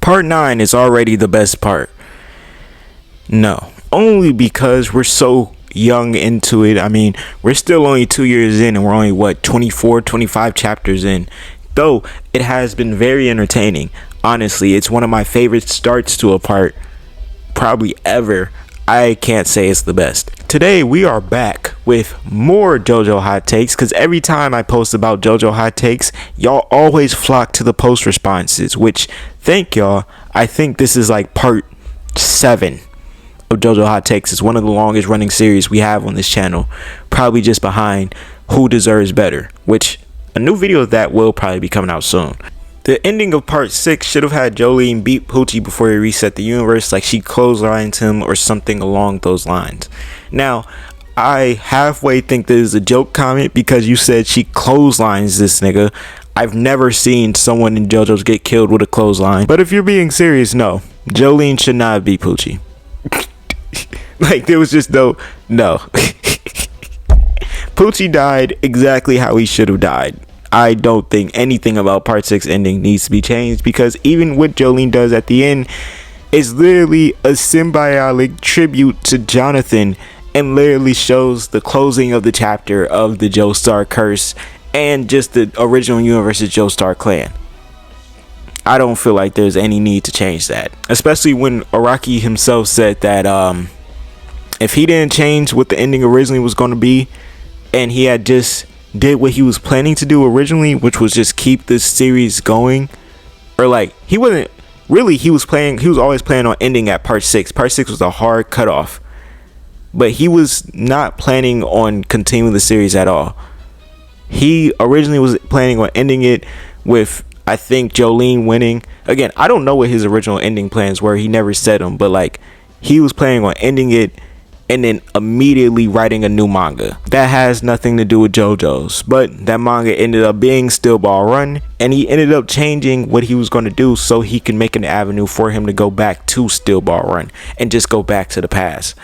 Part 9 is already the best part. No, only because we're so young into it. I mean, we're still only 2 years in and we're only 24, 25 chapters in. Though it has been very entertaining. Honestly, it's one of my favorite starts to a part probably ever. I can't say it's the best. Today we are back with more JoJo hot takes, because every time I post about JoJo hot takes, y'all always flock to the post responses, which thank y'all. I think this is like part 7 of JoJo hot takes. It's one of the longest running series we have on this channel, probably just behind Who Deserves Better, which a new video of that will probably be coming out soon. The ending of part 6 should have had Jolene beat Poochie before he reset the universe, like she clotheslined him or something along those lines. Now, I halfway think this is a joke comment because you said she clotheslines this nigga. I've never seen someone in JoJo's get killed with a clothesline. But if you're being serious, no. Jolene should not beat Poochie. Like, there was just no. Poochie died exactly how he should have died. I don't think anything about part 6 ending needs to be changed, because even what Jolene does at the end is literally a symbiotic tribute to Jonathan and literally shows the closing of the chapter of the Joestar curse and just the original universe's Joestar clan. I don't feel like there's any need to change that, especially when Araki himself said that if he didn't change what the ending originally was going to be and he had just did what he was planning to do originally, which was just keep this series going, or like he wasn't really, he was always planning on ending at part 6. Part 6 was a hard cutoff, but he was not planning on continuing the series at all. He originally was planning on ending it with, I think, Jolene winning. Again, I don't know what his original ending plans were, he never said them, but like he was planning on ending it and then immediately writing a new manga. That has nothing to do with JoJo's, but that manga ended up being Steel Ball Run, and he ended up changing what he was going to do so he can make an avenue for him to go back to Steel Ball Run and just go back to the past.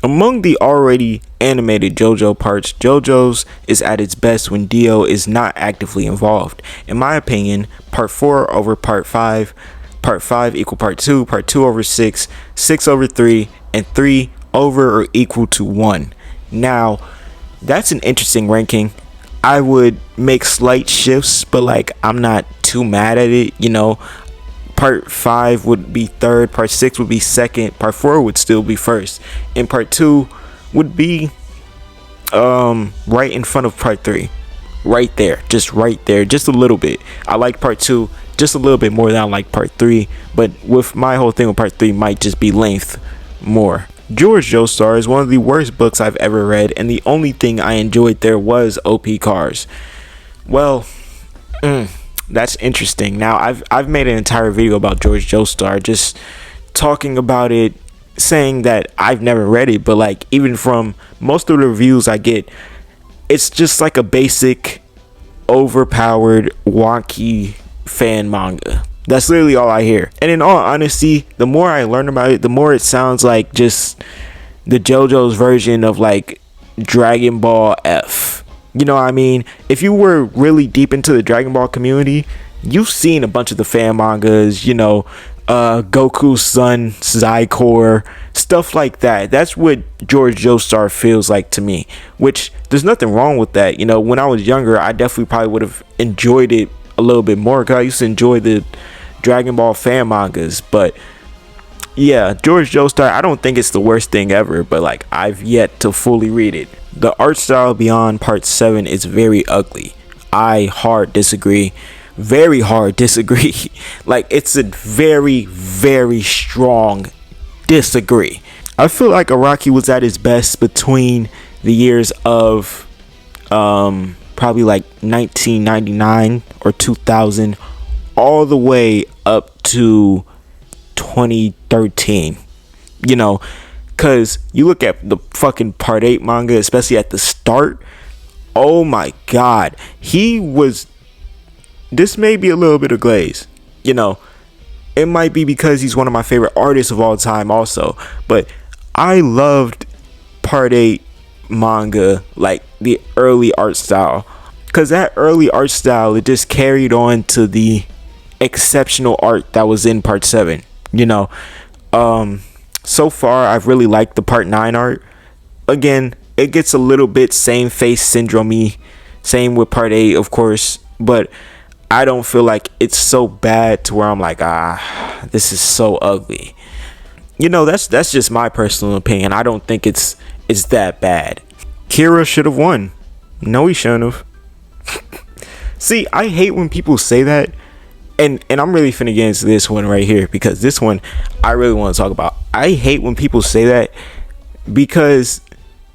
Among the already animated JoJo parts, JoJo's is at its best when Dio is not actively involved. In my opinion, part 4 over part 5, part 5 equal part 2, part 2 over 6, 6 over 3, and 3 over or equal to 1. Now, that's an interesting ranking. I would make slight shifts, but like I'm not too mad at it. You know, part 5 would be 3rd, part 6 would be 2nd, part 4 would still be 1st, and part 2 would be right in front of part 3. Right there, just a little bit. I like part 2 just a little bit more than I like part 3, but with my whole thing with part 3 might just be length more. Joestar is one of the worst books I've ever read, and the only thing I enjoyed there was OP cars. Well, that's interesting. Now, I've made an entire video about Joestar, just talking about it, saying that I've never read it, but like even from most of the reviews I get, it's just like a basic, overpowered, wonky fan manga. That's literally all I hear. And in all honesty, the more I learn about it, the more it sounds like just the JoJo's version of like Dragon Ball F. You know what I mean? If you were really deep into the Dragon Ball community, you've seen a bunch of the fan mangas, you know, Goku's son, Zycor, stuff like that. That's what Joestar feels like to me, which there's nothing wrong with that. You know, when I was younger, I definitely probably would have enjoyed it a little bit more because I used to enjoy the Dragon Ball fan mangas. But yeah, Joestar, I don't think it's the worst thing ever, but like I've yet to fully read it. The art style beyond part 7 is very ugly. I very hard disagree. Like it's a very, very strong disagree. I feel like Araki was at his best between the years of probably like 1999 or 2000 all the way up to 2013, you know, because you look at the fucking part 8 manga, especially at the start, oh my god, this may be a little bit of glaze, you know, it might be because he's one of my favorite artists of all time also, but I loved part 8 manga, like the early art style, because that early art style, it just carried on to the exceptional art that was in part 7. So far I've really liked the part 9 art. Again, it gets a little bit same face syndrome-y, same with part 8 of course, but I don't feel like it's so bad to where I'm like, this is so ugly. That's just my personal opinion. I don't think it's that bad. Kira should have won. No, he shouldn't have. See, I hate when people say that, and I'm really finna get into this one right here, because this one I really want to talk about. I hate when people say that, because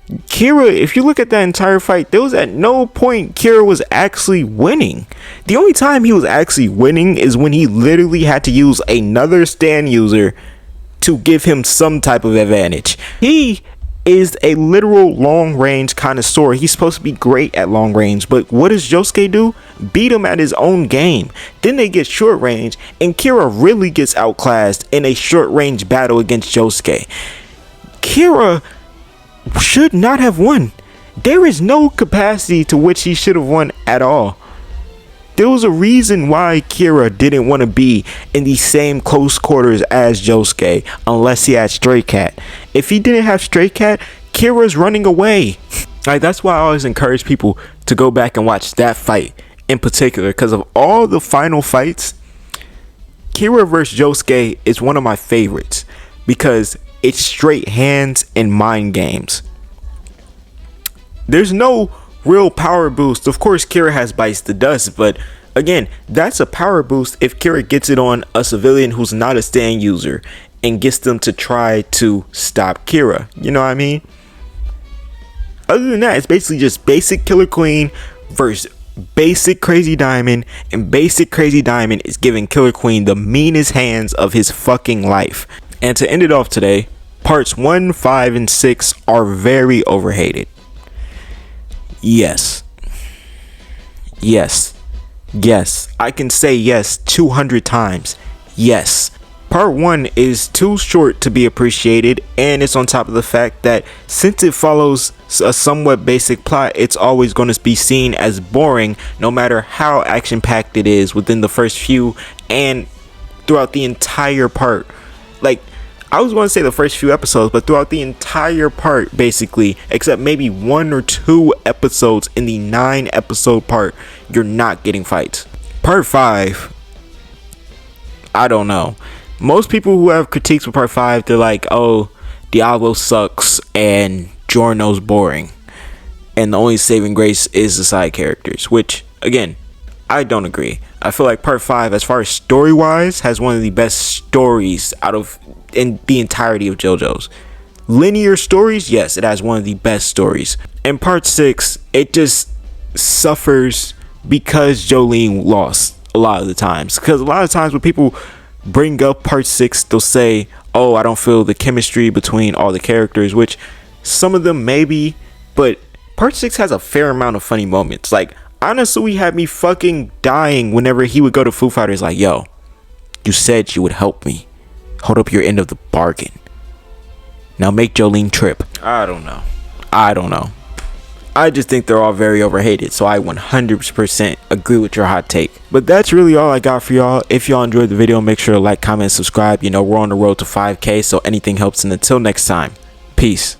Kira, if you look at that entire fight, there was at no point Kira was actually winning. The only time he was actually winning is when he literally had to use another stand user to give him some type of advantage. He is a literal long range connoisseur. He's supposed to be great at long range, but what does Josuke do? Beat him at his own game. Then they get short range, and Kira really gets outclassed in a short range battle against Josuke. Kira should not have won. There is no capacity to which he should have won at all. There was a reason why Kira didn't want to be in the same close quarters as Josuke unless he had Stray Cat. If he didn't have Stray Cat, Kira's running away. Like, that's why I always encourage people to go back and watch that fight in particular, because of all the final fights, Kira versus Josuke is one of my favorites because it's straight hands and mind games. There's no real power boost. Of course, Kira has Bites the Dust, but again, that's a power boost if Kira gets it on a civilian who's not a stand user and gets them to try to stop Kira. You know what I mean? Other than that, it's basically just basic Killer Queen versus basic Crazy Diamond, and basic Crazy Diamond is giving Killer Queen the meanest hands of his fucking life. And to end it off today, parts 1, 5, and 6 are very overhated. Yes, I can say yes 200 times. Yes, part 1 is too short to be appreciated, and it's on top of the fact that since it follows a somewhat basic plot, it's always going to be seen as boring no matter how action packed it is within the first few and throughout the entire part. Like, I was going to say the first few episodes, but throughout the entire part, basically, except maybe 1 or 2 episodes in the 9 episode part, you're not getting fights. Part 5, I don't know. Most people who have critiques with part 5, they're like, oh, Diablo sucks and Giorno's boring, and the only saving grace is the side characters, which, again, I don't agree. I feel like part 5, as far as story wise, has one of the best stories out of in the entirety of JoJo's. Linear stories, yes, it has one of the best stories. And part 6, it just suffers because Jolene lost a lot of the times. Because a lot of times when people bring up part 6, they'll say, oh, I don't feel the chemistry between all the characters, which some of them maybe, but part 6 has a fair amount of funny moments. Like, honestly, had me fucking dying whenever he would go to Foo Fighters like, yo, you said you would help me. Hold up your end of the bargain. Now make Jolene trip. I don't know. I just think they're all very overhated, so I 100% agree with your hot take. But that's really all I got for y'all. If y'all enjoyed the video, make sure to like, comment, and subscribe. You know, we're on the road to 5K, so anything helps. And until next time, peace.